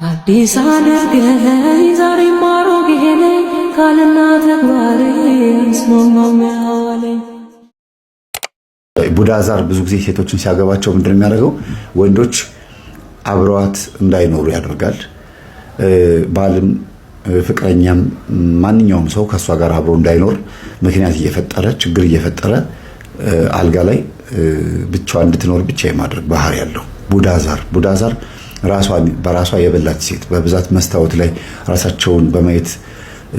አዲስ አድርገኝ ዛሬ ማሮጌ ነኝ ካልና ተግባሬ ስማማው ያለኝ። ቡዳዛር ብዙ ጊዜ ሴቶችን ሲያገባቸው ምንድነው የሚያደርገው? ወንዶች አብረዋት እንዳይኖሩ ያደርጋል። ባልም ፍቅረኛም ማንኛውም ሰው ከሷ ጋር አብሮ እንዳይኖር ምክንያት እየፈጠረ ችግር እየፈጠረ አልጋ ላይ ብቻዋን እንድትኖር ብቻ የማድረግ ባህሪ ያለው ቡዳዛር በራሷ የበላች ሴት በብዛት መስታወት ላይ ራሳቸውን በማየት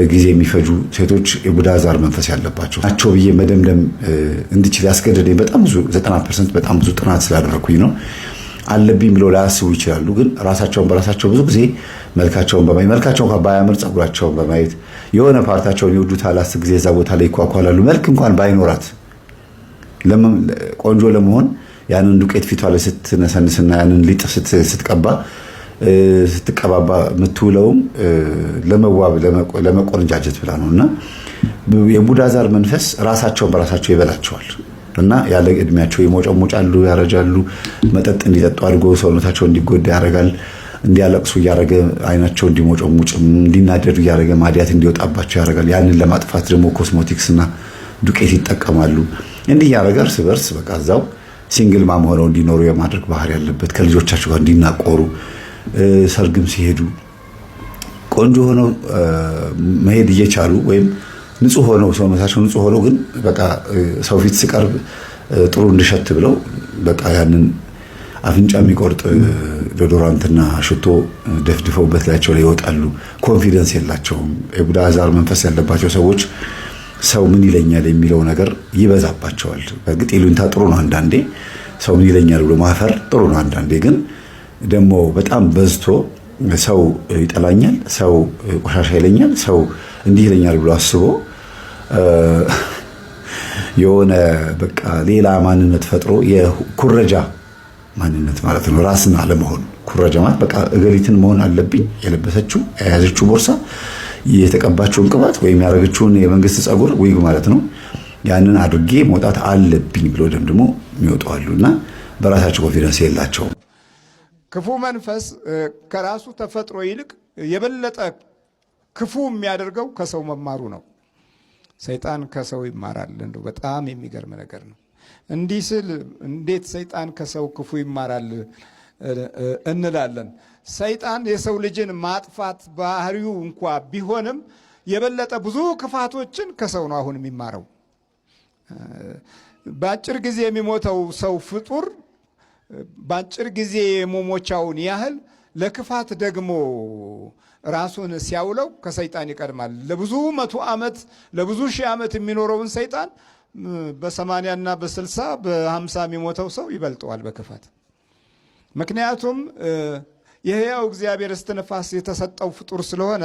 ጊዜ የሚፈጁ ሴቶች የቡዳዛር መንፈስ ያለባቸው ናቸው ብዬ መደምደም እንድችል ያስገደደኝ በጣም ብዙ 90% በጣም ብዙ ጥናት ስላደረኩኝ ነው። አለብኝ ብለው ላያስቡ ይችላሉ፣ ግን ራሳቸውን በራሳቸው ብዙ ጊዜ መልካቸውን እንኳን ባያምር ጸጉራቸውን በማየት የሆነ ፓርታቸውን ይወዱታል። አስ ጊዜ እዛ ቦታ ላይ ይኳኳላሉ። መልክ እንኳን ባይኖራት ቆንጆ ለመሆን ያንን ዱቄት ፊቷ ላይ ስትነሰንስና ያንን ሊጥ ስትቀባባ የምትውለውም ለመዋብ ለመቆንጃጀት ብላ ነውና የቡዳዛር መንፈስ ራሳቸውን በራሳቸው ይበላቸዋል እና ያለ እድሜያቸው ይሞጨሞጫሉ፣ ያረጃሉ። መጠጥ እንዲጠጡ አድርጎ ሰውነታቸው እንዲጎዳ ያደርጋል። እንዲያለቅሱ እያደረገ አይናቸው እንዲሞጨሙጭ እንዲናደዱ እያደረገ ማዲያት እንዲወጣባቸው ያደርጋል። ያንን ለማጥፋት ደግሞ ኮስሞቲክስና ዱቄት ይጠቀማሉ። እንዲህ ያደረገ እርስ በርስ በቃ እዛው ሲንግል ማም ሆነው እንዲኖሩ የማድረግ ባህሪ ያለበት፣ ከልጆቻቸው ጋር እንዲናቆሩ፣ ሰርግም ሲሄዱ ቆንጆ ሆነው መሄድ እየቻሉ ወይም ንጹህ ሆነው ሰውነታቸው ንጹህ ሆነው ግን በቃ ሰው ፊት ሲቀርብ ጥሩ እንዲሸት ብለው በቃ ያንን አፍንጫ የሚቆርጥ ዶዶራንትና ሽቶ ደፍድፈውበት ላያቸው ላይ ይወጣሉ። ኮንፊደንስ የላቸውም። የቡዳዛር መንፈስ ያለባቸው ሰዎች ሰው ምን ይለኛል የሚለው ነገር ይበዛባቸዋል። በእርግጥ ይሉኝታ ጥሩ ነው፣ አንዳንዴ ሰው ምን ይለኛል ብሎ ማፈር ጥሩ ነው። አንዳንዴ ግን ደግሞ በጣም በዝቶ ሰው ይጠላኛል፣ ሰው ቆሻሻ ይለኛል፣ ሰው እንዲህ ይለኛል ብሎ አስቦ የሆነ በቃ ሌላ ማንነት ፈጥሮ የኩረጃ ማንነት ማለት ነው። ራስን አለመሆን ኩረጃ ማለት በቃ እገሊትን መሆን አለብኝ፣ የለበሰችው የያዘችው ቦርሳ የተቀባችውን ቅባት ወይም ያረገችውን የመንግስት ጸጉር ዊግ ማለት ነው ያንን አድርጌ መውጣት አለብኝ ብሎ ደግሞ የሚወጣሉና በራሳቸው ኮንፊደንስ የላቸውም። ክፉ መንፈስ ከራሱ ተፈጥሮ ይልቅ የበለጠ ክፉ የሚያደርገው ከሰው መማሩ ነው። ሰይጣን ከሰው ይማራል። እንደው በጣም የሚገርም ነገር ነው። እንዲህ ስል እንዴት ሰይጣን ከሰው ክፉ ይማራል እንላለን። ሰይጣን የሰው ልጅን ማጥፋት ባህሪው እንኳ ቢሆንም የበለጠ ብዙ ክፋቶችን ከሰው ነው አሁን የሚማረው። በአጭር ጊዜ የሚሞተው ሰው ፍጡር በአጭር ጊዜ የመሞቻውን ያህል ለክፋት ደግሞ ራሱን ሲያውለው ከሰይጣን ይቀድማል። ለብዙ 100 ዓመት ለብዙ ሺህ ዓመት የሚኖረውን ሰይጣን በ80 እና በ60 በ50 የሚሞተው ሰው ይበልጠዋል በክፋት። ምክንያቱም የሕያው እግዚአብሔር እስትንፋስ የተሰጠው ፍጡር ስለሆነ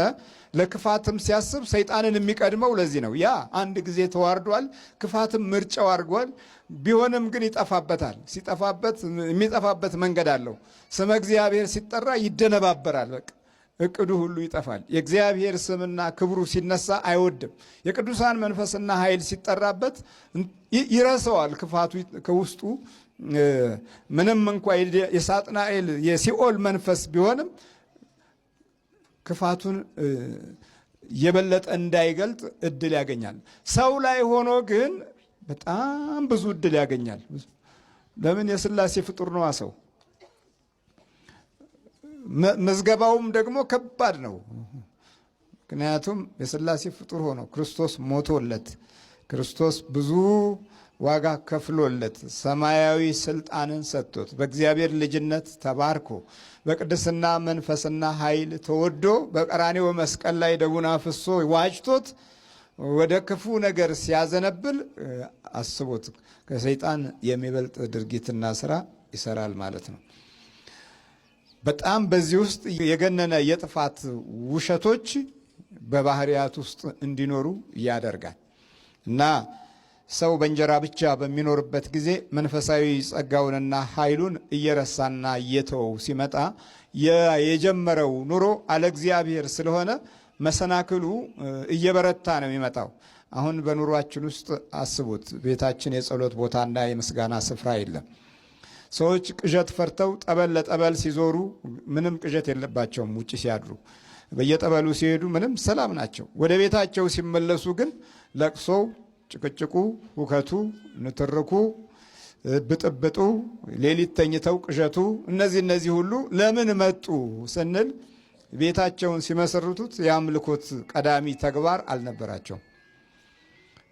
ለክፋትም ሲያስብ ሰይጣንን የሚቀድመው ለዚህ ነው። ያ አንድ ጊዜ ተዋርዷል፣ ክፋትም ምርጫው አድርጓል። ቢሆንም ግን ይጠፋበታል። ሲጠፋበት የሚጠፋበት መንገድ አለው። ስመ እግዚአብሔር ሲጠራ ይደነባበራል። በቃ እቅዱ ሁሉ ይጠፋል። የእግዚአብሔር ስምና ክብሩ ሲነሳ አይወድም። የቅዱሳን መንፈስና ኃይል ሲጠራበት ይረሰዋል። ክፋቱ ከውስጡ ምንም እንኳ የሳጥናኤል የሲኦል መንፈስ ቢሆንም ክፋቱን የበለጠ እንዳይገልጥ እድል ያገኛል። ሰው ላይ ሆኖ ግን በጣም ብዙ እድል ያገኛል። ለምን? የሥላሴ ፍጡር ነዋ ሰው። መዝገባውም ደግሞ ከባድ ነው። ምክንያቱም የሥላሴ ፍጡር ሆኖ ክርስቶስ ሞቶለት ክርስቶስ ብዙ ዋጋ ከፍሎለት ሰማያዊ ስልጣንን ሰጥቶት በእግዚአብሔር ልጅነት ተባርኮ በቅድስና መንፈስና ኃይል ተወዶ በቀራንዮ መስቀል ላይ ደሙን አፍሶ ዋጅቶት ወደ ክፉ ነገር ሲያዘነብል አስቦት ከሰይጣን የሚበልጥ ድርጊትና ስራ ይሰራል ማለት ነው። በጣም በዚህ ውስጥ የገነነ የጥፋት ውሸቶች በባህሪያት ውስጥ እንዲኖሩ ያደርጋል እና ሰው በእንጀራ ብቻ በሚኖርበት ጊዜ መንፈሳዊ ጸጋውንና ኃይሉን እየረሳና እየተወው ሲመጣ የጀመረው ኑሮ አለ እግዚአብሔር ስለሆነ መሰናክሉ እየበረታ ነው የሚመጣው። አሁን በኑሯችን ውስጥ አስቡት፣ ቤታችን የጸሎት ቦታና የምስጋና ስፍራ የለም። ሰዎች ቅዠት ፈርተው ጠበል ለጠበል ሲዞሩ ምንም ቅዠት የለባቸውም። ውጭ ሲያድሩ በየጠበሉ ሲሄዱ ምንም ሰላም ናቸው። ወደ ቤታቸው ሲመለሱ ግን ለቅሶው፣ ጭቅጭቁ፣ ሁከቱ፣ ንትርኩ፣ ብጥብጡ፣ ሌሊት ተኝተው ቅዠቱ፣ እነዚህ ሁሉ ለምን መጡ ስንል ቤታቸውን ሲመሰርቱት የአምልኮት ቀዳሚ ተግባር አልነበራቸውም።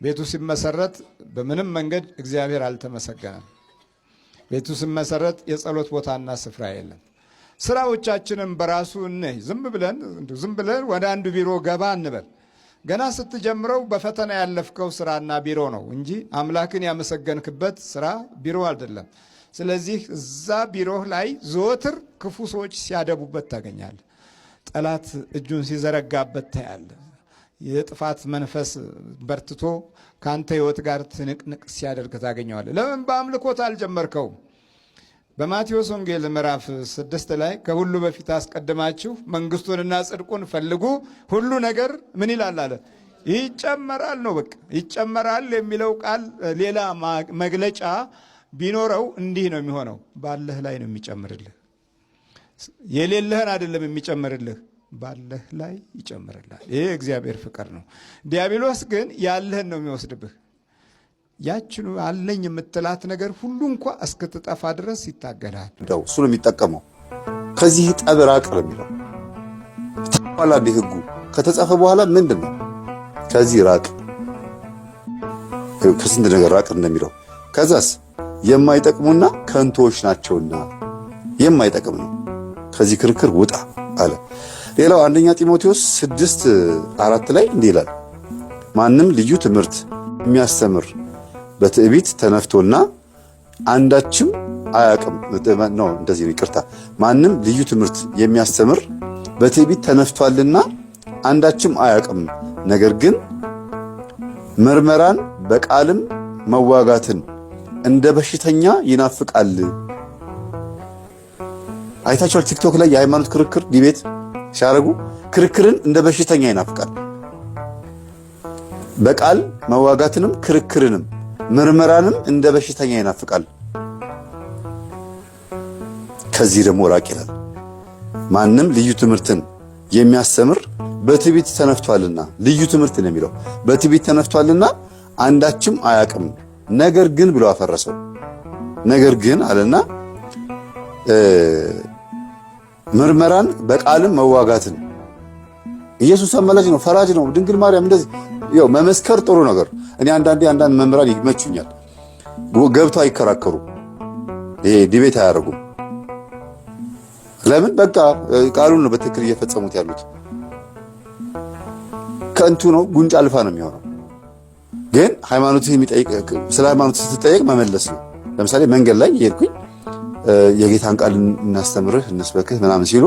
ቤቱ ሲመሰረት በምንም መንገድ እግዚአብሔር አልተመሰገነም። ቤቱ ሲመሰረት የጸሎት ቦታና ስፍራ የለም። ስራዎቻችንም በራሱ ዝም ብለን ወደ አንዱ ቢሮ ገባ እንበል። ገና ስትጀምረው በፈተና ያለፍከው ስራና ቢሮ ነው እንጂ አምላክን ያመሰገንክበት ስራ ቢሮ አይደለም። ስለዚህ እዛ ቢሮህ ላይ ዘወትር ክፉ ሰዎች ሲያደቡበት ታገኛለህ። ጠላት እጁን ሲዘረጋበት ታያለህ። የጥፋት መንፈስ በርትቶ ካንተ ህይወት ጋር ትንቅንቅ ሲያደርግ ታገኘዋለህ። ለምን በአምልኮት አልጀመርከውም? በማቴዎስ ወንጌል ምዕራፍ 6 ላይ ከሁሉ በፊት አስቀድማችሁ መንግስቱንና ጽድቁን ፈልጉ፣ ሁሉ ነገር ምን ይላል አለ? ይጨመራል ነው። በቃ ይጨመራል የሚለው ቃል ሌላ መግለጫ ቢኖረው እንዲህ ነው የሚሆነው። ባለህ ላይ ነው የሚጨምርልህ። የሌለህን አይደለም የሚጨምርልህ፣ ባለህ ላይ ይጨምርልሃል። ይሄ እግዚአብሔር ፍቅር ነው። ዲያብሎስ ግን ያለህን ነው የሚወስድብህ። ያችኑ አለኝ የምትላት ነገር ሁሉ እንኳ እስክትጠፋ ድረስ ይታገላል። እሱ ነው የሚጠቀመው። ከዚህ ጠብ ራቅ ነው የሚለው። ተኋላ ህጉ ከተጻፈ በኋላ ምንድን ነው ከዚህ ራቅ፣ ከስንት ነገር ራቅ እንደሚለው። ከዛስ የማይጠቅሙና ከንቶች ናቸውና የማይጠቅም ነው፣ ከዚህ ክርክር ውጣ አለ። ሌላው አንደኛ ጢሞቴዎስ 6:4 ላይ እንዲህ ይላል፣ ማንም ልዩ ትምህርት የሚያስተምር በትዕቢት ተነፍቶና አንዳችም አያውቅም ነው። እንደዚህ ነው፣ ይቅርታ። ማንም ልዩ ትምህርት የሚያስተምር በትዕቢት ተነፍቷልና አንዳችም አያውቅም፣ ነገር ግን ምርመራን በቃልም መዋጋትን እንደ በሽተኛ ይናፍቃል። አይታችኋል? ቲክቶክ ላይ የሃይማኖት ክርክር ዲቤት ሲያደርጉ ክርክርን እንደ በሽተኛ ይናፍቃል። በቃል መዋጋትንም ክርክርንም ምርመራንም እንደ በሽተኛ ይናፍቃል። ከዚህ ደግሞ ራቅ ይላል። ማንም ልዩ ትምህርትን የሚያስተምር በትዕቢት ተነፍቷልና፣ ልዩ ትምህርት ነው የሚለው፣ በትዕቢት ተነፍቷልና አንዳችም አያውቅም፣ ነገር ግን ብሎ አፈረሰው። ነገር ግን አለና ምርመራን በቃልም መዋጋትን። ኢየሱስ አማላጅ ነው፣ ፈራጅ ነው። ድንግል ማርያም እንደዚህ ያው መመስከር ጥሩ ነገር። እኔ አንዳንድ መምህራን ይመቹኛል። ገብተው አይከራከሩ፣ ይሄ ዲቤት አያደርጉም። ለምን? በቃ ቃሉን ነው በትክክል እየፈጸሙት ያሉት። ከንቱ ነው፣ ጉንጫ አልፋ ነው የሚሆነው። ግን ሃይማኖት የሚጠይቅ ስለ ሃይማኖት ስትጠየቅ መመለስ ነው። ለምሳሌ መንገድ ላይ እየሄድኩኝ የጌታን ቃል እናስተምርህ እንስበክህ ምናምን ሲሉ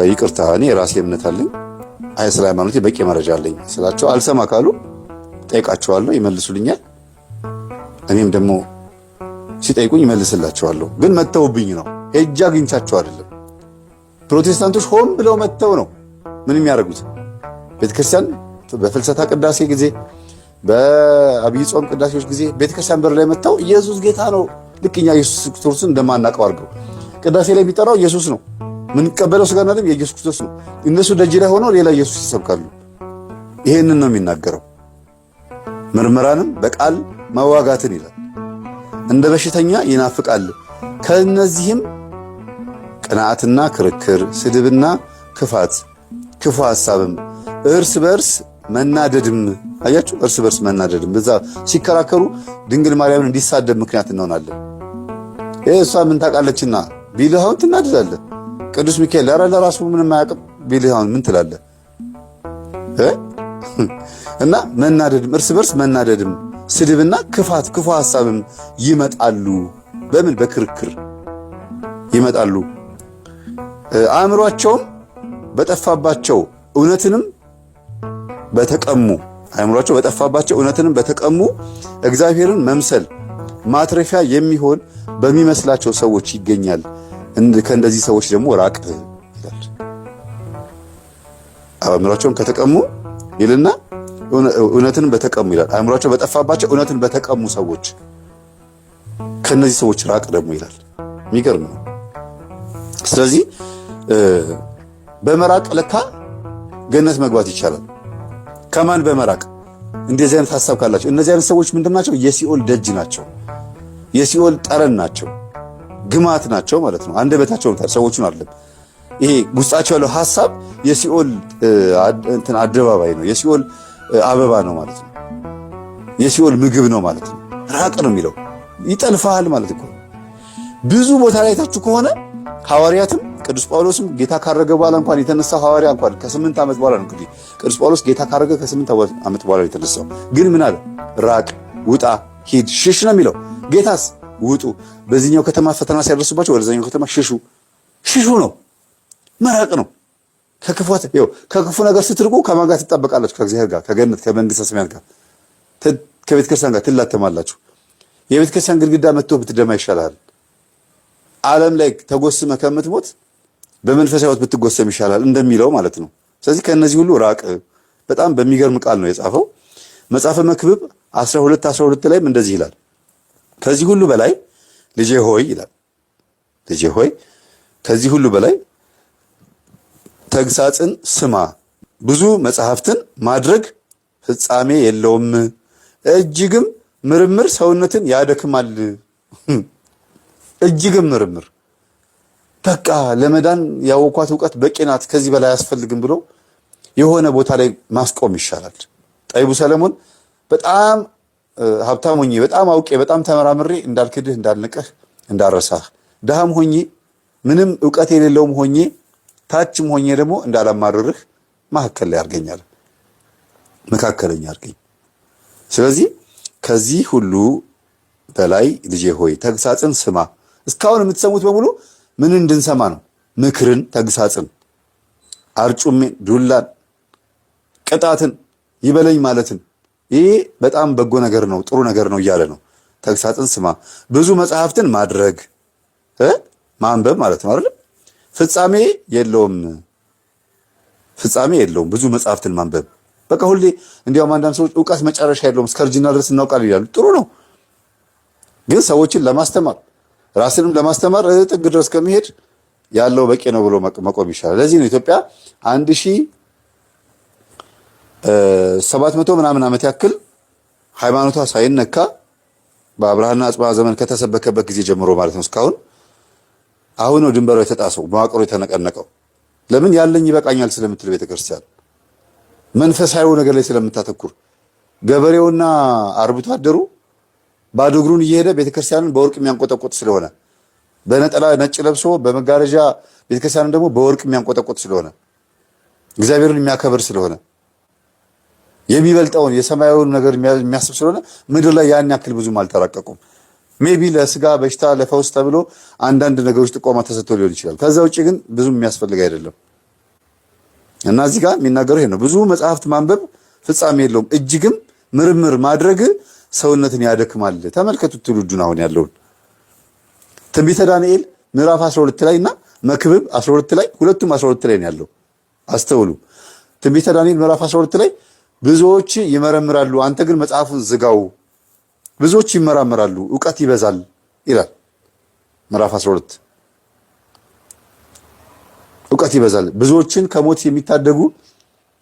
ይቅርታ እኔ የራሴ እምነት አለኝ፣ አይ ስለ ሃይማኖቴ በቂ መረጃ አለኝ ስላቸው አልሰማ ካሉ ጠይቃቸዋለሁ፣ ይመልሱልኛል። እኔም ደግሞ ሲጠይቁኝ ይመልስላቸዋለሁ። ግን መተውብኝ ነው፣ ሄጄ አግኝቻቸው አይደለም። ፕሮቴስታንቶች ሆን ብለው መተው ነው ምን የሚያደርጉት? ቤተክርስቲያን በፍልሰታ ቅዳሴ ጊዜ፣ በአብይ ጾም ቅዳሴዎች ጊዜ ቤተክርስቲያን በር ላይ መተው ኢየሱስ ጌታ ነው፣ ልክ እኛ ኢየሱስ ክርስቶስን እንደማናውቀው አድርገው። ቅዳሴ ላይ የሚጠራው ኢየሱስ ነው፣ ምን ቀበለው ስጋና ደም የኢየሱስ ክርስቶስ ነው። እነሱ ደጅ ላይ ሆነው ሌላ ኢየሱስ ይሰብካሉ። ይሄንን ነው የሚናገረው። ምርመራንም በቃል መዋጋትን ይላል። እንደ በሽተኛ ይናፍቃል። ከነዚህም ቅንዓትና ክርክር፣ ስድብና ክፋት፣ ክፉ ሐሳብም፣ እርስ በርስ መናደድም። አያችሁ፣ እርስ በርስ መናደድም። በዛ ሲከራከሩ ድንግል ማርያምን እንዲሳደብ ምክንያት እንሆናለን። እሷ ምን ታውቃለችና ቢልህ አሁን ትናደዳለህ። ቅዱስ ሚካኤል ኧረ ለራሱ ምንም አያውቅም ቢልህ አሁን ምን ትላለህ? እና መናደድም፣ እርስ በርስ መናደድም፣ ስድብና ክፋት፣ ክፉ ሐሳብም ይመጣሉ። በምን? በክርክር ይመጣሉ። አእምሯቸውም በጠፋባቸው እውነትንም በተቀሙ አእምሯቸው በጠፋባቸው እውነትንም በተቀሙ እግዚአብሔርን መምሰል ማትረፊያ የሚሆን በሚመስላቸው ሰዎች ይገኛል። ከእንደዚህ ሰዎች ደግሞ ራቅ ይላል። አእምሯቸውን ከተቀሙ ይልና እውነትን በተቀሙ ይላል። አእምሯቸው በጠፋባቸው እውነትን በተቀሙ ሰዎች ከነዚህ ሰዎች ራቅ ደግሞ ይላል። የሚገርም ነው። ስለዚህ በመራቅ ለካ ገነት መግባት ይቻላል። ከማን በመራቅ? እንደዚህ አይነት ሐሳብ ካላቸው እነዚህ አይነት ሰዎች ምንድናቸው? የሲኦል ደጅ ናቸው። የሲኦል ጠረን ናቸው። ግማት ናቸው ማለት ነው። አንደበታቸው ሰዎቹን አይደለም። ይሄ ውስጣቸው ያለው ሐሳብ የሲኦል እንትን አደባባይ ነው። የሲኦል አበባ ነው ማለት ነው። የሲኦል ምግብ ነው ማለት ነው። ራቅ ነው የሚለው ይጠልፋል ማለት እኮ። ብዙ ቦታ ላይ ታችሁ ከሆነ ሐዋርያትም ቅዱስ ጳውሎስም ጌታ ካረገ በኋላ እንኳን የተነሳው ሐዋርያ እንኳን ከ8 ዓመት በኋላ ነው። እንግዲህ ቅዱስ ጳውሎስ ጌታ ካረገ ከ8 ዓመት በኋላ የተነሳው ግን ምን አለ? ራቅ፣ ውጣ፣ ሂድ፣ ሽሽ ነው የሚለው። ጌታስ ውጡ፣ በዚህኛው ከተማ ፈተና ሲያደርሱባቸው ወደዛኛው ከተማ ሽሹ። ሽሹ ነው፣ መራቅ ነው። ከክፉ ነገር ስትርቁ ከማን ጋር ትጣበቃላችሁ? ከእግዚአብሔር ጋር፣ ከገነት ከመንግስተ ሰማያት ጋር፣ ከቤተ ክርስቲያን ጋር ትላተማላችሁ። የቤተ ክርስቲያን ግድግዳ መጥቶ ብትደማ ይሻላል። ዓለም ላይ ተጎስመ ከምትሞት በመንፈሳዊ ሕይወት ብትጎሰም ይሻላል እንደሚለው ማለት ነው። ስለዚህ ከነዚህ ሁሉ ራቅ። በጣም በሚገርም ቃል ነው የጻፈው። መጽሐፈ መክብብ 12:12 ላይም እንደዚህ ይላል። ከዚህ ሁሉ በላይ ልጄ ሆይ ይላል። ልጄ ሆይ ከዚህ ሁሉ በላይ ተግሳጽን ስማ፣ ብዙ መጽሐፍትን ማድረግ ፍጻሜ የለውም፣ እጅግም ምርምር ሰውነትን ያደክማል። እጅግም ምርምር በቃ ለመዳን ያወኳት እውቀት በቂ ናት፣ ከዚህ በላይ አያስፈልግም ብሎ የሆነ ቦታ ላይ ማስቆም ይሻላል። ጠቢቡ ሰለሞን በጣም ሀብታም ሆኜ በጣም አውቄ በጣም ተመራምሬ እንዳልክድህ እንዳልንቅህ እንዳረሳህ ድሃም ሆኜ ምንም እውቀት የሌለውም ሆኜ ታችም ሆኜ ደግሞ እንዳላማርርህ መካከል ላይ አርገኛል፣ መካከለኛ አርገኝ። ስለዚህ ከዚህ ሁሉ በላይ ልጄ ሆይ ተግሳጽን ስማ። እስካሁን የምትሰሙት በሙሉ ምን እንድንሰማ ነው? ምክርን፣ ተግሳጽን፣ አርጩሜን፣ ዱላን፣ ቅጣትን፣ ይበለኝ ማለትን። ይሄ በጣም በጎ ነገር ነው፣ ጥሩ ነገር ነው እያለ ነው። ተግሳጽን ስማ፣ ብዙ መጽሐፍትን ማድረግ ማንበብ ማለት ነው አይደል? ፍጻሜ የለውም፣ ፍጻሜ የለውም ብዙ መጽሐፍትን ማንበብ። በቃ ሁሌ እንዲያውም አንዳንድ ሰዎች እውቀት መጨረሻ የለውም እስከ እርጅና ድረስ እናውቃለን ይላሉ። ጥሩ ነው፣ ግን ሰዎችን ለማስተማር ራስንም ለማስተማር ጥግ ድረስ ከመሄድ ያለው በቂ ነው ብሎ መቆም ይሻላል። ለዚህ ነው ኢትዮጵያ 1700 ምናምን ዓመት ያክል ሃይማኖቷ ሳይነካ በአብርሃና አጽብሃ ዘመን ከተሰበከበት ጊዜ ጀምሮ ማለት ነው እስካሁን አሁን ነው ድንበሩ የተጣሰው፣ መዋቅሩ የተነቀነቀው። ለምን? ያለኝ ይበቃኛል ስለምትል ቤተክርስቲያን መንፈሳዊው ነገር ላይ ስለምታተኩር፣ ገበሬውና አርብቶ አደሩ ባዶ እግሩን እየሄደ ቤተክርስቲያንን በወርቅ የሚያንቆጠቆጥ ስለሆነ፣ በነጠላ ነጭ ለብሶ በመጋረጃ ቤተክርስቲያንን ደግሞ በወርቅ የሚያንቆጠቆጥ ስለሆነ፣ እግዚአብሔርን የሚያከብር ስለሆነ፣ የሚበልጠውን የሰማያዊውን ነገር የሚያስብ ስለሆነ ምድር ላይ ያን ያክል ብዙም አልተራቀቁም። ሜቢ ለስጋ በሽታ ለፈውስ ተብሎ አንዳንድ ነገሮች ጥቆማ ተሰጥቶ ሊሆን ይችላል። ከዛ ውጭ ግን ብዙም የሚያስፈልግ አይደለም። እና እዚህ ጋር የሚናገረው ይሄ ነው። ብዙ መጽሐፍት ማንበብ ፍጻሜ የለውም፣ እጅግም ምርምር ማድረግ ሰውነትን ያደክማል። ተመልከቱት ትውልዱን አሁን ያለውን። ትንቢተ ዳንኤል ምዕራፍ 12 ላይ እና መክብብ 12 ላይ ሁለቱም 12 ላይ ነው ያለው። አስተውሉ። ትንቢተ ዳንኤል ምዕራፍ 12 ላይ ብዙዎች ይመረምራሉ፣ አንተ ግን መጽሐፉን ዝጋው። ብዙዎች ይመራመራሉ፣ ዕውቀት ይበዛል ይላል። ምዕራፍ 12 ዕውቀት ይበዛል። ብዙዎችን ከሞት የሚታደጉ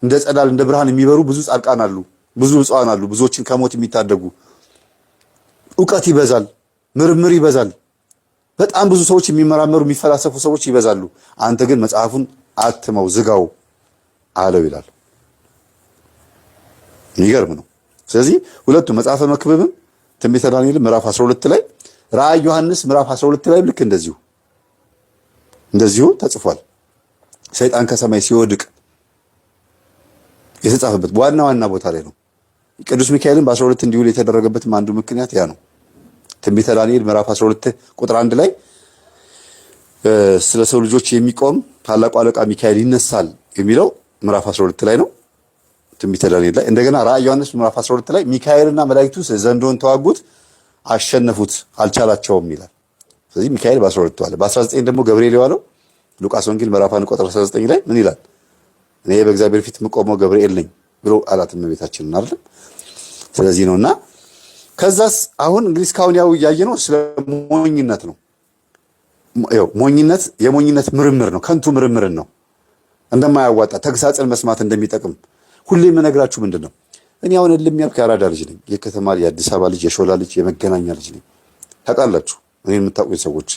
እንደ ጸዳል እንደ ብርሃን የሚበሩ ብዙ ጻድቃን አሉ፣ ብዙ ብፁዓን አሉ። ብዙዎችን ከሞት የሚታደጉ ዕውቀት ይበዛል፣ ምርምር ይበዛል። በጣም ብዙ ሰዎች የሚመራመሩ የሚፈላሰፉ ሰዎች ይበዛሉ። አንተ ግን መጽሐፉን አትመው ዝጋው አለው ይላል። የሚገርም ነው። ስለዚህ ሁለቱ መጽሐፈ መክብብም ትንቢተ ዳንኤል ምዕራፍ 12 ላይ ራእይ ዮሐንስ ምዕራፍ 12 ላይ ልክ እንደዚሁ ተጽፏል። ሰይጣን ከሰማይ ሲወድቅ የተጻፈበት ዋና ቦታ ላይ ነው። ቅዱስ ሚካኤልን በ12 እንዲውል የተደረገበትም አንዱ ምክንያት ያ ነው። ትንቢተ ዳንኤል ምዕራፍ 12 ቁጥር 1 ላይ ስለ ሰው ልጆች የሚቆም ታላቁ አለቃ ሚካኤል ይነሳል የሚለው ምዕራፍ 12 ላይ ነው። ትንቢተ ዳንኤል ላይ እንደገና ራእይ ዮሐንስ ምዕራፍ 12 ላይ ሚካኤልና መላእክቱ ዘንዶን ተዋጉት፣ አሸነፉት፣ አልቻላቸውም ይላል። ስለዚህ ሚካኤል በ12 ዋለ። በ19 ደግሞ ገብርኤል የዋለው ሉቃስ ወንጌል ምዕራፍ 1 ቁጥር 19 ላይ ምን ይላል? እኔ በእግዚአብሔር ፊት የምቆመው ገብርኤል ነኝ ብሎ አላት እመቤታችንን አይደል? ስለዚህ ነውና ከዛስ አሁን እንግዲህ እስካሁን ያው ያየነው ስለ ሞኝነት ነው። ያው ሞኝነት የሞኝነት ምርምር ነው፣ ከንቱ ምርምርን ነው፣ እንደማያዋጣ ተግሳጽን መስማት እንደሚጠቅም ሁሌ የምነግራችሁ ምንድነው እኔ አሁን እልም ያልኩ የአራዳ ልጅ ነኝ። የከተማ የአዲስ አበባ ልጅ፣ የሾላ ልጅ፣ የመገናኛ ልጅ ነኝ። ታውቃላችሁ እኔን የምታውቁኝ ሰዎች።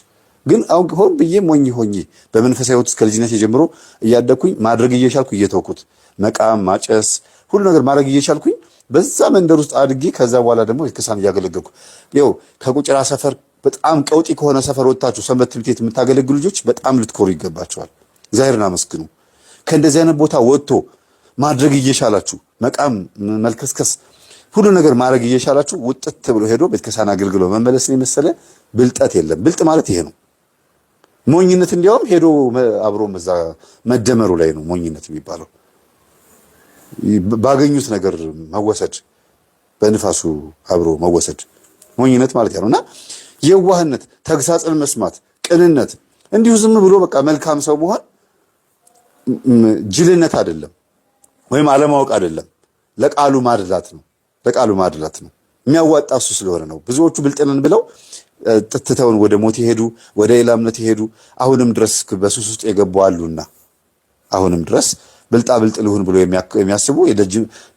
ግን አሁን ሆን ብዬ ሞኝ ሆኜ በመንፈሳዊ ሕይወት እስከ ልጅነት የጀምሮ እያደኩኝ ማድረግ እየቻልኩ እየተውኩት መቃም፣ ማጨስ፣ ሁሉ ነገር ማድረግ እየቻልኩኝ በዛ መንደር ውስጥ አድጌ ከዛ በኋላ ደግሞ ቤተክርስቲያን እያገለገልኩ ይኸው ከቁጭራ ሰፈር በጣም ቀውጢ ከሆነ ሰፈር ወጣችሁ ሰንበት ትምህርት ቤት የምታገለግሉ ልጆች በጣም ልትኮሩ ይገባቸዋል። እግዚአብሔርን አመስግኑ። ከእንደዚህ አይነት ቦታ ወጥቶ ማድረግ እየቻላችሁ መቃም፣ መልከስከስ፣ ሁሉ ነገር ማድረግ እየቻላችሁ ውጥት ብሎ ሄዶ ቤተክርስቲያን አገልግሎ መመለስን የመሰለ ብልጠት የለም። ብልጥ ማለት ይሄ ነው። ሞኝነት እንዲያውም ሄዶ አብሮ መዛ መደመሩ ላይ ነው ሞኝነት የሚባለው። ባገኙት ነገር መወሰድ፣ በንፋሱ አብሮ መወሰድ ሞኝነት ማለት ያለውና የዋህነት፣ ተግሳጽን መስማት፣ ቅንነት፣ እንዲሁ ዝም ብሎ በቃ መልካም ሰው መሆን ጅልነት አይደለም፣ ወይም አለማወቅ አይደለም። ለቃሉ ማድላት ነው። ለቃሉ ማድላት ነው። የሚያዋጣ እሱ ስለሆነ ነው። ብዙዎቹ ብልጥነን ብለው ትተውን ወደ ሞት ይሄዱ፣ ወደ ሌላ እምነት ይሄዱ፣ አሁንም ድረስ በሱስ ውስጥ የገቡ አሉና አሁንም ድረስ ብልጣ ብልጥ ልሁን ብሎ የሚያስቡ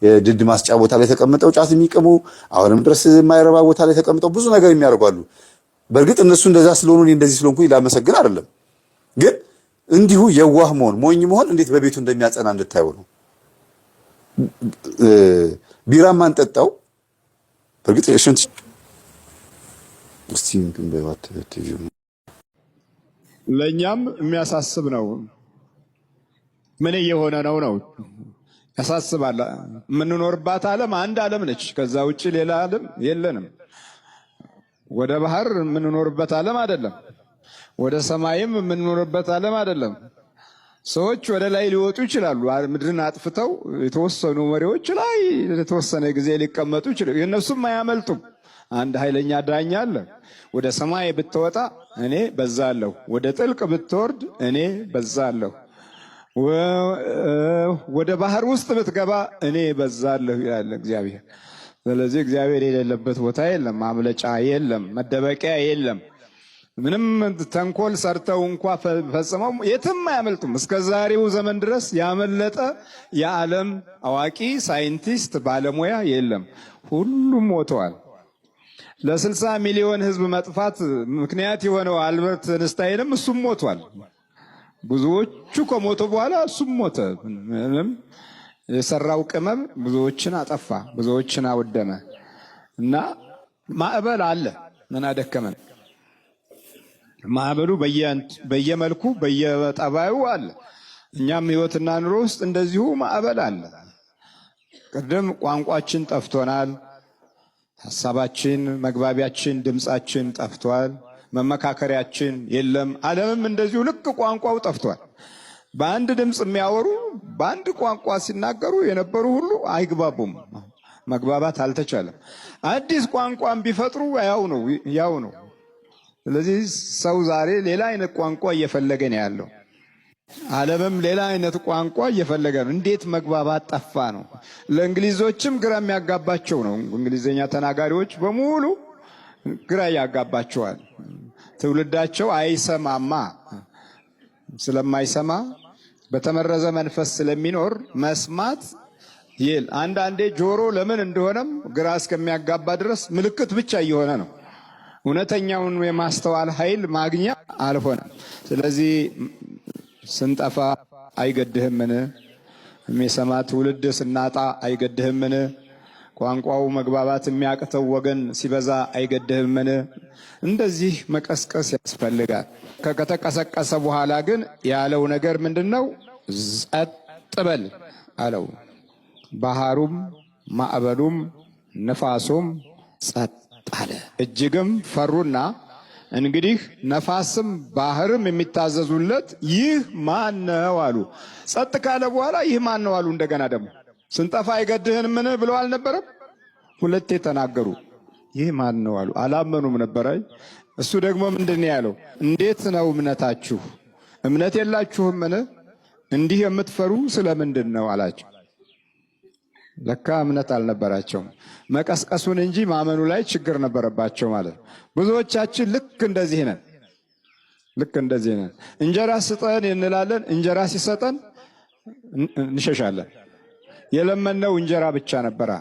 የድድ ማስጫ ቦታ ላይ ተቀምጠው ጫት የሚቅሙ አሁንም ድረስ የማይረባ ቦታ ላይ ተቀምጠው ብዙ ነገር የሚያደርጓሉ። በእርግጥ እነሱ እንደዛ ስለሆኑ እኔ እንደዚህ ስለሆንኩኝ ላመሰግን አይደለም። ግን እንዲሁ የዋህ መሆን ሞኝ መሆን እንዴት በቤቱ እንደሚያጸና እንድታዩ ነው። ቢራም አንጠጣው በእርግጥ እሺንት እስቲ እንትን በዋት ለኛም የሚያሳስብ ነው። ምን እየሆነ ነው ያሳስባል። የምንኖርባት ዓለም አንድ ዓለም ነች። ከዛ ውጪ ሌላ ዓለም የለንም። ወደ ባህር የምንኖርበት ዓለም አይደለም። ወደ ሰማይም የምንኖርበት ዓለም አይደለም። ሰዎች ወደ ላይ ሊወጡ ይችላሉ። ምድርን አጥፍተው የተወሰኑ መሪዎች ላይ ለተወሰነ ጊዜ ሊቀመጡ ይችላሉ። የእነሱም አያመልጡም። አንድ ኃይለኛ ዳኛ አለ። ወደ ሰማይ ብትወጣ እኔ በዛለሁ፣ ወደ ጥልቅ ብትወርድ እኔ በዛለሁ፣ ወደ ባህር ውስጥ ብትገባ እኔ በዛለሁ ይላል እግዚአብሔር። ስለዚህ እግዚአብሔር የሌለበት ቦታ የለም፣ ማምለጫ የለም፣ መደበቂያ የለም። ምንም ተንኮል ሰርተው እንኳ ፈጽመው የትም አያመልጡም። እስከ ዛሬው ዘመን ድረስ ያመለጠ የዓለም አዋቂ ሳይንቲስት ባለሙያ የለም። ሁሉም ሞተዋል። ለ60 ሚሊዮን ሕዝብ መጥፋት ምክንያት የሆነው አልበርት አንስታይንም እሱም ሞቷል። ብዙዎቹ ከሞቱ በኋላ እሱም ሞተ። ምንም የሰራው ቅመም ብዙዎችን አጠፋ፣ ብዙዎችን አወደመ። እና ማዕበል አለ። ምን አደከመን? ማዕበሉ በየመልኩ በየጠባዩ አለ። እኛም ሕይወትና ኑሮ ውስጥ እንደዚሁ ማዕበል አለ። ቅድም ቋንቋችን ጠፍቶናል። ሐሳባችን፣ መግባቢያችን፣ ድምጻችን ጠፍቷል። መመካከሪያችን የለም። ዓለምም እንደዚሁ ልክ ቋንቋው ጠፍቷል። በአንድ ድምፅ የሚያወሩ በአንድ ቋንቋ ሲናገሩ የነበሩ ሁሉ አይግባቡም። መግባባት አልተቻለም። አዲስ ቋንቋን ቢፈጥሩ ያው ነው። ስለዚህ ሰው ዛሬ ሌላ አይነት ቋንቋ እየፈለገ ነው ያለው። ዓለምም ሌላ አይነት ቋንቋ እየፈለገ ነው። እንዴት መግባባት ጠፋ ነው። ለእንግሊዞችም ግራ የሚያጋባቸው ነው። እንግሊዝኛ ተናጋሪዎች በሙሉ ግራ ያጋባቸዋል። ትውልዳቸው አይሰማማ። ስለማይሰማ በተመረዘ መንፈስ ስለሚኖር መስማት አንዳንዴ ጆሮ ለምን እንደሆነም ግራ እስከሚያጋባ ድረስ ምልክት ብቻ እየሆነ ነው። እውነተኛውን የማስተዋል ኃይል ማግኛ አልሆነም። ስለዚህ ስንጠፋ አይገድህምን? የሚሰማ ትውልድ ስናጣ አይገድህምን? ቋንቋው መግባባት የሚያቅተው ወገን ሲበዛ አይገድህምን? እንደዚህ መቀስቀስ ያስፈልጋል። ከተቀሰቀሰ በኋላ ግን ያለው ነገር ምንድነው? ጸጥ በል አለው። ባህሩም ማዕበሉም ነፋሱም ጸጥ አለ። እጅግም ፈሩና እንግዲህ ነፋስም ባህርም የሚታዘዙለት ይህ ማን ነው አሉ። ጸጥ ካለ በኋላ ይህ ማን ነው አሉ። እንደገና ደግሞ ስንጠፋ አይገድህንምን ብለው አልነበረም? ሁለቴ ተናገሩ። ይህ ማን ነው አሉ። አላመኑም ነበረ። እሱ ደግሞ ምንድን ያለው? እንዴት ነው እምነታችሁ? እምነት የላችሁምን? እንዲህ የምትፈሩ ስለምንድን ነው አላቸው። ለካ እምነት አልነበራቸውም። መቀስቀሱን እንጂ ማመኑ ላይ ችግር ነበረባቸው ማለት ነው። ብዙዎቻችን ልክ እንደዚህ ነን። እንጀራ ስጠን እንላለን። እንጀራ ሲሰጠን እንሸሻለን። የለመነው እንጀራ ብቻ ነበራ።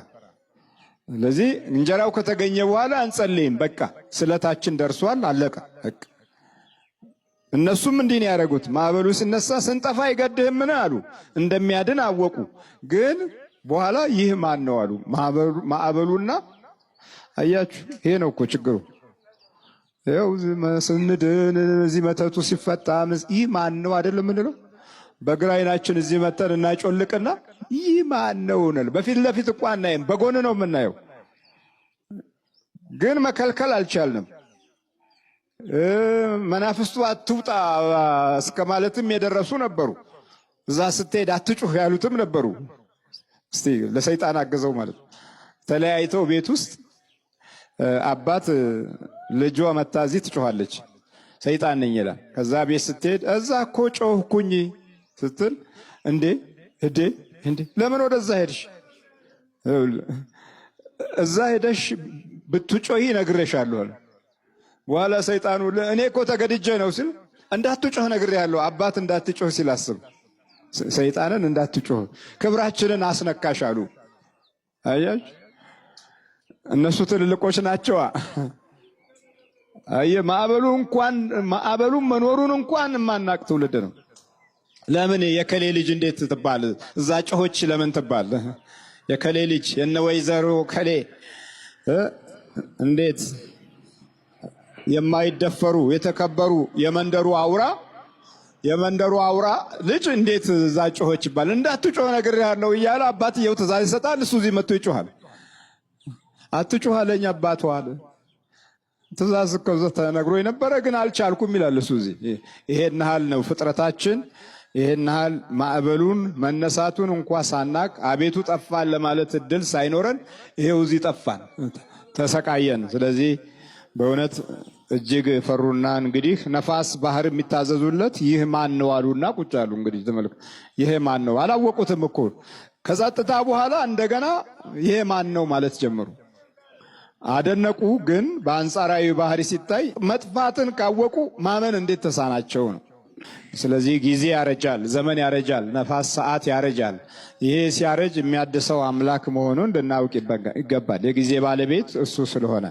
ስለዚህ እንጀራው ከተገኘ በኋላ አንጸልይም። በቃ ስለታችን ደርሷል፣ አለቀ። እነሱም እንዲህ ነው ያደረጉት። ማዕበሉ ሲነሳ ስንጠፋ አይገድህምን አሉ። እንደሚያድን አወቁ። ግን በኋላ ይህ ማን ነው አሉ። ማዕበሉና አያችሁ፣ ይሄ ነው እኮ ችግሩ። ይኸው ስንድን እዚህ መተቱ ሲፈታ ይህ ማን ነው አይደለም የምንለው። በግራ ዓይናችን እዚህ መተን እናጮልቅና ይህ ማን ነው እንል። በፊት ለፊት እኮ አናይም፣ በጎን ነው የምናየው። ግን መከልከል አልቻልንም። መናፍስቱ አትውጣ እስከ ማለትም የደረሱ ነበሩ። እዛ ስትሄድ አትጩህ ያሉትም ነበሩ። እስቲ ለሰይጣን አገዘው ማለት ነው። ተለያይተው ቤት ውስጥ አባት ልጇ መታ እዚህ ትጮኻለች፣ ሰይጣን ነኝ ይላል። ከዛ ቤት ስትሄድ እዛ እኮ ጮህኩኝ ስትል እንዴ ለምን ወደዛ ሄድሽ? እዛ ሄደሽ ብትጮሂ ነግሬሻለሁ አለ። በኋላ ሰይጣኑ እኔ እኮ ተገድጄ ነው ሲል እንዳትጮህ ነግሬያለሁ። አባት እንዳትጮህ ሲል አስብ፣ ሰይጣንን እንዳትጮህ ክብራችንን አስነካሽ አሉ። አያች እነሱ ትልልቆች ናቸዋ። አየ ማዕበሉ መኖሩን እንኳን የማናቅ ትውልድ ነው። ለምን የከሌ ልጅ እንዴት ትባል? እዛ ጮሆች ለምን ትባል? የከሌ ልጅ የነ ወይዘሮ ከሌ እንዴት የማይደፈሩ የተከበሩ የመንደሩ አውራ ልጅ እንዴት እዛ ጮሆች ይባል? እንዳትጮህ ነግሬሃለሁ እያለ አባትየው ትእዛዝ ይሰጣል። እሱ እዚህ መጥቶ ይጮሃል። አትጮህ አለኝ አባቱ አለ። ትእዛዝ እኮ ተነግሮ የነበረ ግን አልቻልኩም ይላል እሱ እዚህ። ይሄን ያህል ነው ፍጥረታችን። ይሄን ያህል ማዕበሉን መነሳቱን እንኳን ሳናቅ አቤቱ ጠፋን ለማለት እድል ሳይኖረን ይሄው እዚህ ጠፋን፣ ተሰቃየን። ስለዚህ በእውነት እጅግ ፈሩና እንግዲህ ነፋስ ባህር የሚታዘዙለት ይህ ማን ነው አሉና ቁጭ አሉ። እንግዲህ ተመልከቱ፣ ይሄ ማን ነው አላወቁትም እኮ። ከጸጥታ በኋላ እንደገና ይሄ ማን ነው ማለት ጀመሩ። አደነቁ። ግን በአንጻራዊ ባህሪ ሲታይ መጥፋትን ካወቁ ማመን እንዴት ተሳናቸው ነው። ስለዚህ ጊዜ ያረጃል፣ ዘመን ያረጃል፣ ነፋስ ሰዓት ያረጃል። ይሄ ሲያረጅ የሚያድሰው አምላክ መሆኑን እንድናውቅ ይገባል። የጊዜ ባለቤት እሱ ስለሆነ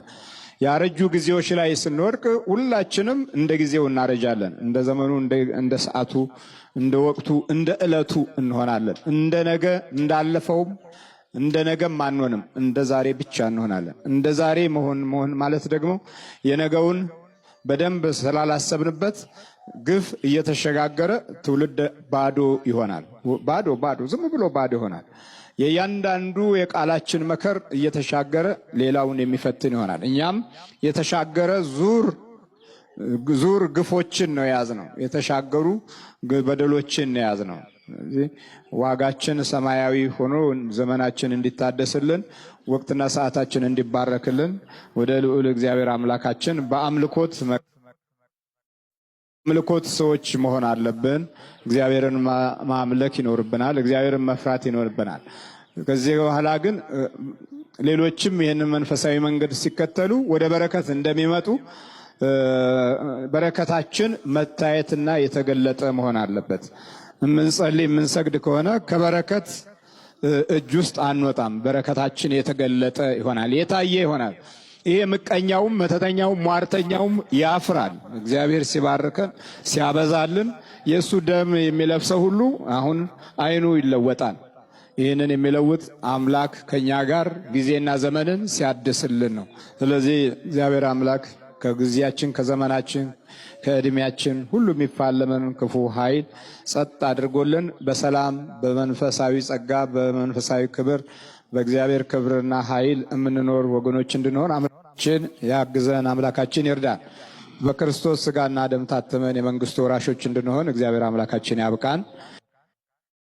ያረጁ ጊዜዎች ላይ ስንወድቅ ሁላችንም እንደ ጊዜው እናረጃለን። እንደ ዘመኑ፣ እንደ ሰዓቱ፣ እንደ ወቅቱ፣ እንደ ዕለቱ እንሆናለን። እንደ ነገ እንዳለፈውም እንደ ነገም አንሆንም፣ እንደ ዛሬ ብቻ እንሆናለን። እንደ ዛሬ መሆን ማለት ደግሞ የነገውን በደንብ ስላላሰብንበት ግፍ እየተሸጋገረ ትውልድ ባዶ ይሆናል። ባዶ ዝም ብሎ ባዶ ይሆናል። የእያንዳንዱ የቃላችን መከር እየተሻገረ ሌላውን የሚፈትን ይሆናል። እኛም የተሻገረ ዙር ግፎችን ነው የያዝነው። የተሻገሩ በደሎችን ነው የያዝነው። ዋጋችን ሰማያዊ ሆኖ ዘመናችን እንዲታደስልን ወቅትና ሰዓታችን እንዲባረክልን ወደ ልዑል እግዚአብሔር አምላካችን በአምልኮት ሰዎች መሆን አለብን። እግዚአብሔርን ማምለክ ይኖርብናል። እግዚአብሔርን መፍራት ይኖርብናል። ከዚህ በኋላ ግን ሌሎችም ይህንን መንፈሳዊ መንገድ ሲከተሉ ወደ በረከት እንደሚመጡ በረከታችን መታየትና የተገለጠ መሆን አለበት። የምንጸልይ የምንሰግድ ከሆነ ከበረከት እጅ ውስጥ አንወጣም። በረከታችን የተገለጠ ይሆናል፣ የታየ ይሆናል። ይሄ ምቀኛውም መተተኛውም ሟርተኛውም ያፍራል። እግዚአብሔር ሲባርከን ሲያበዛልን የእሱ ደም የሚለብሰው ሁሉ አሁን አይኑ ይለወጣል። ይህንን የሚለውጥ አምላክ ከኛ ጋር ጊዜና ዘመንን ሲያድስልን ነው። ስለዚህ እግዚአብሔር አምላክ ከጊዜያችን ከዘመናችን ከእድሜያችን ሁሉ የሚፋለመን ክፉ ኃይል ጸጥ አድርጎልን በሰላም በመንፈሳዊ ጸጋ በመንፈሳዊ ክብር በእግዚአብሔር ክብርና ኃይል የምንኖር ወገኖች እንድንሆን አምላካችን ያግዘን፣ አምላካችን ይርዳን። በክርስቶስ ሥጋና ደም ታትመን የመንግስቱ ወራሾች እንድንሆን እግዚአብሔር አምላካችን ያብቃን።